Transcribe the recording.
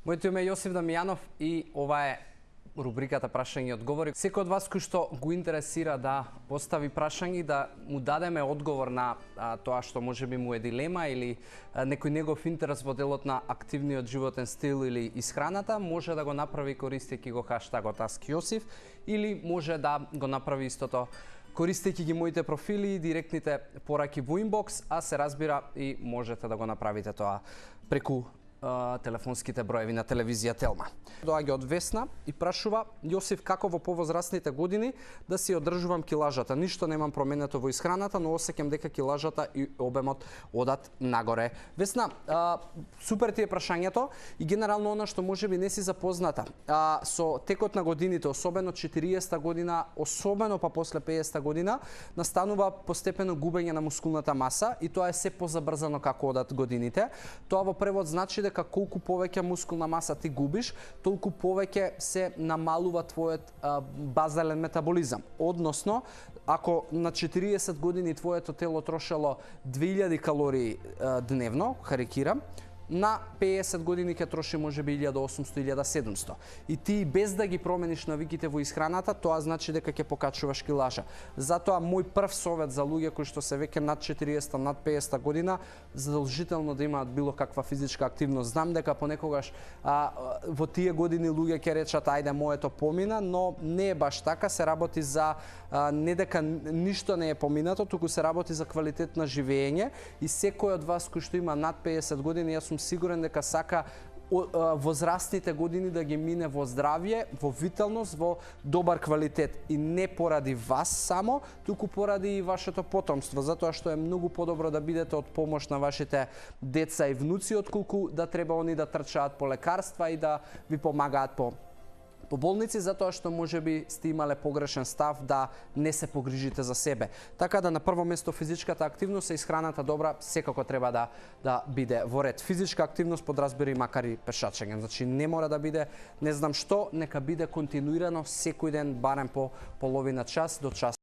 Моето име е Јосиф Дамјанов и ова е рубриката Прашања и одговори. Секој од вас кој што го интересира да постави прашање, да му дадеме одговор на тоа што можеби му е дилема или некој негов интерес во делот на активниот животен стил или исхраната, може да го направи користејќи го хаштагот #AskJosif или може да го направи истото користејќи ги моите профили и директните пораки во инбокс, а се разбира и можете да го направите тоа преку телефонските броеви на телевизија Телма. Доаѓа од Весна и прашува: Јосиф, како во повозрастните години да си одржувам килажата? Ништо немам променето во исхраната, но осеќам дека килажата и обемот одат нагоре. Весна, супер ти е прашањето и генерално она што можеби не си запозната со текот на годините, особено 40-та година, особено па после 50-та година, настанува постепено губење на мускулната маса и тоа е се позабрзано како одат годините. Тоа во превод значи дека колку повеќе мускулна маса ти губиш, толку повеќе се намалува твојот базален метаболизам. Односно, ако на 40 години твоето тело трошело 2000 калории дневно, карикирам, на 50 години ќе троши можеби 1800-1700. И ти без да ги промениш навиките во исхраната, тоа значи дека ќе покачуваш килажа. Затоа мој прв совет за луѓе кои што се веќе над 40, над 50 година, задолжително да имаат било каква физичка активност. Знам дека понекогаш во тие години луѓе ќе речат ајде моето помина, но не е баш така, се работи за не дека ништо не е поминато, туку се работи за квалитет на живење и секој од вас кој што има над 50 години, јас сум сигурен дека сака возрастните години да ги мине во здравје, во виталност, во добар квалитет и не поради вас само, туку поради и вашето потомство, затоа што е многу подобро да бидете од помош на вашите деца и внуци отколку да треба они да трчаат по лекарства и да ви помагаат по болници, затоа што можеби сте имале погрешен став да не се погрижите за себе. Така да на прво место физичката активност, и исхраната добра секако треба да биде во ред. Физичка активност подразбира и макар и пешачење. Значи не мора да биде не знам што, нека биде континуирано секој ден барем по половина час до час.